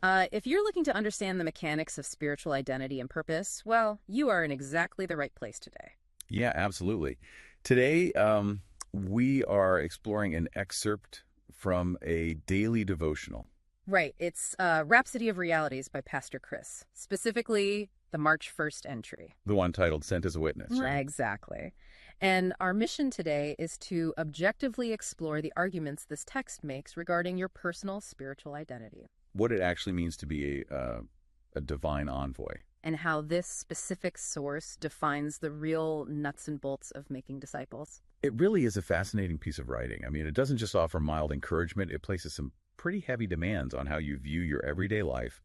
If you're looking to understand the mechanics of spiritual identity and purpose, well, you are in exactly the right place today. Yeah, absolutely. Today, we are exploring an excerpt from a daily devotional. Right, it's Rhapsody of Realities by Pastor Chris, specifically the March 1st entry. The one titled Sent as a Witness, right? Exactly. And our mission today is to objectively explore the arguments this text makes regarding your personal spiritual identity. What it actually means to be a divine envoy. And how this specific source defines the real nuts and bolts of making disciples. It really is a fascinating piece of writing. I mean, it doesn't just offer mild encouragement. It places some pretty heavy demands on how you view your everyday life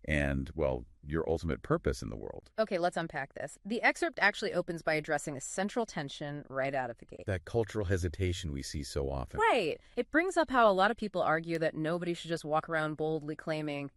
and, well, your ultimate purpose in the world. Okay, let's unpack this. The excerpt actually opens by addressing a central tension right out of the gate. That cultural hesitation we see so often. Right. It brings up how a lot of people argue that nobody should just walk around boldly claiming,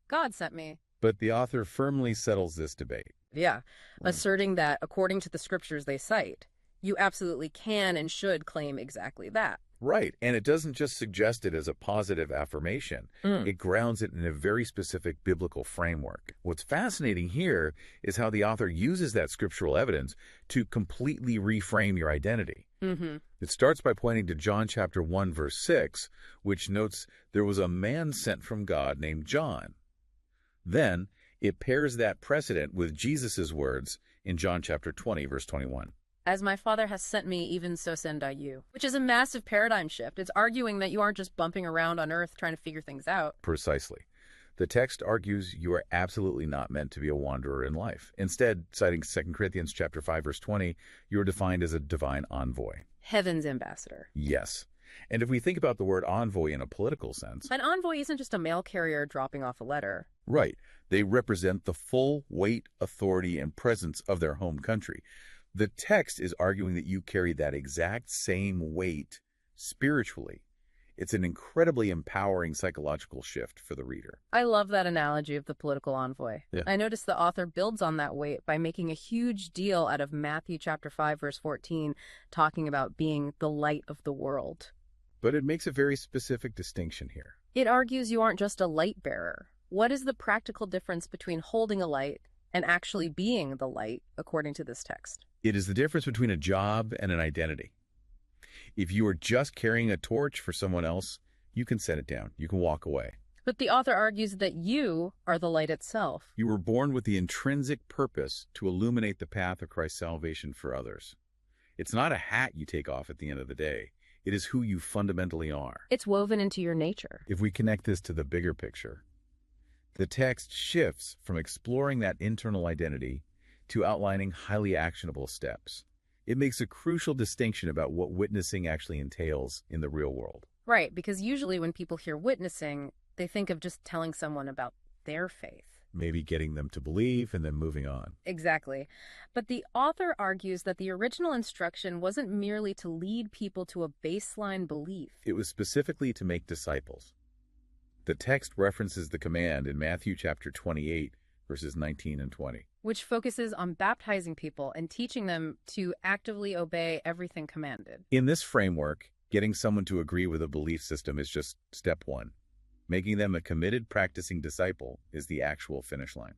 God sent me. But the author firmly settles this debate. Yeah, asserting that according to the scriptures they cite, you absolutely can and should claim exactly that. Right, and it doesn't just suggest it as a positive affirmation. It grounds it in a very specific biblical framework. What's fascinating here is how the author uses that scriptural evidence to completely reframe your identity. It starts by pointing to John chapter 1, verse 6, which notes there was a man sent from God named John. Then it pairs that precedent with Jesus' words in John chapter 20, verse 21. As my Father has sent me, even so send I you. Which is a massive paradigm shift. It's arguing that you aren't just bumping around on earth trying to figure things out. Precisely. The text argues you are absolutely not meant to be a wanderer in life. Instead, citing 2 Corinthians chapter 5, verse 20, you are defined as a divine envoy. Heaven's ambassador. Yes. And if we think about the word envoy in a political sense... An envoy isn't just a mail carrier dropping off a letter. Right. They represent the full weight, authority, and presence of their home country. The text is arguing that you carry that exact same weight spiritually. It's an incredibly empowering psychological shift for the reader. I love that analogy of the political envoy. Yeah. I noticed the author builds on that weight by making a huge deal out of Matthew chapter 5, verse 14, talking about being the light of the world. But it makes a very specific distinction here. It argues you aren't just a light bearer. What is the practical difference between holding a light and actually being the light, according to this text? It is the difference between a job and an identity. If you are just carrying a torch for someone else, you can set it down. You can walk away. But the author argues that you are the light itself. You were born with the intrinsic purpose to illuminate the path of Christ's salvation for others. It's not a hat you take off at the end of the day. It is who you fundamentally are. It's woven into your nature. If we connect this to the bigger picture, the text shifts from exploring that internal identity to outlining highly actionable steps. It makes a crucial distinction about what witnessing actually entails in the real world. Right, because usually when people hear witnessing, they think of just telling someone about their faith. Maybe getting them to believe and then moving on. Exactly. But the author argues that the original instruction wasn't merely to lead people to a baseline belief. It was specifically to make disciples. The text references the command in Matthew chapter 28, verses 19 and 20. Which focuses on baptizing people and teaching them to actively obey everything commanded. In this framework, getting someone to agree with a belief system is just step one. Making them a committed, practicing disciple is the actual finish line.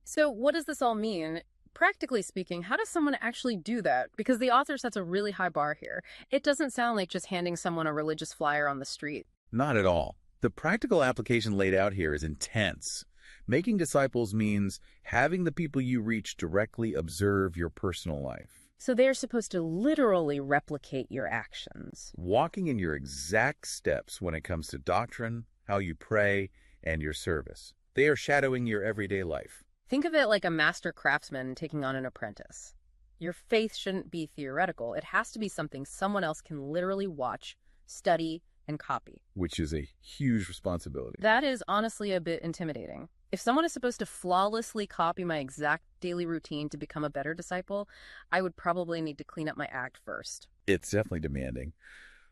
So what does this all mean? Practically speaking, how does someone actually do that? Because the author sets a really high bar here. It doesn't sound like just handing someone a religious flyer on the street. Not at all. The practical application laid out here is intense. Making disciples means having the people you reach directly observe your personal life. So they're supposed to literally replicate your actions. Walking in your exact steps when it comes to doctrine, how you pray, and your service. They are shadowing your everyday life. Think of it like a master craftsman taking on an apprentice. Your faith shouldn't be theoretical. It has to be something someone else can literally watch, study, and copy. Which is a huge responsibility. That is honestly a bit intimidating. If someone is supposed to flawlessly copy my exact daily routine to become a better disciple, I would probably need to clean up my act first. It's definitely demanding.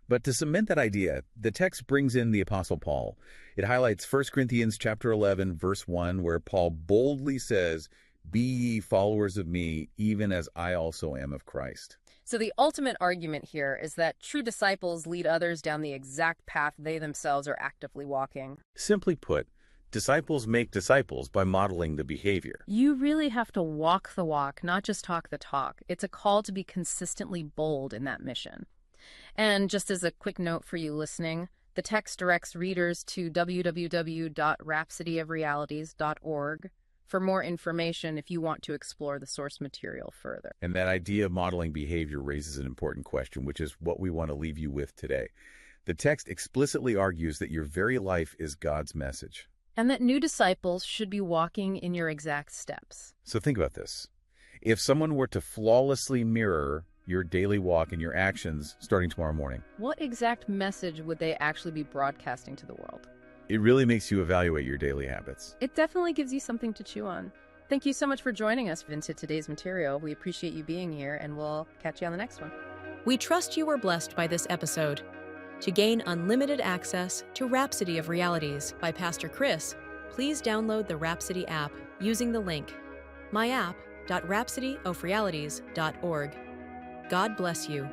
But to cement that idea, the text brings in the Apostle Paul. It highlights 1 Corinthians chapter 11, verse 1, where Paul boldly says, "Be ye followers of me, even as I also am of Christ." So the ultimate argument here is that true disciples lead others down the exact path they themselves are actively walking. Simply put, Disciples make disciples by modeling the behavior. You really have to walk the walk, not just talk the talk. It's a call to be consistently bold in that mission. And just as a quick note for you listening, the text directs readers to www.rhapsodyofrealities.org for more information if you want to explore the source material further. And that idea of modeling behavior raises an important question, which is what we want to leave you with today. The text explicitly argues that your very life is God's message. And that new disciples should be walking in your exact steps. So think about this. If someone were to flawlessly mirror your daily walk and your actions starting tomorrow morning, what exact message would they actually be broadcasting to the world? it really makes you evaluate your daily habits. It definitely gives you something to chew on. Thank you so much for joining us, Vince, to today's material. We appreciate you being here, and we'll catch you on the next one. We trust you were blessed by this episode. To gain unlimited access to Rhapsody of Realities by Pastor Chris, please download the Rhapsody app using the link myapp.rhapsodyofrealities.org. God bless you.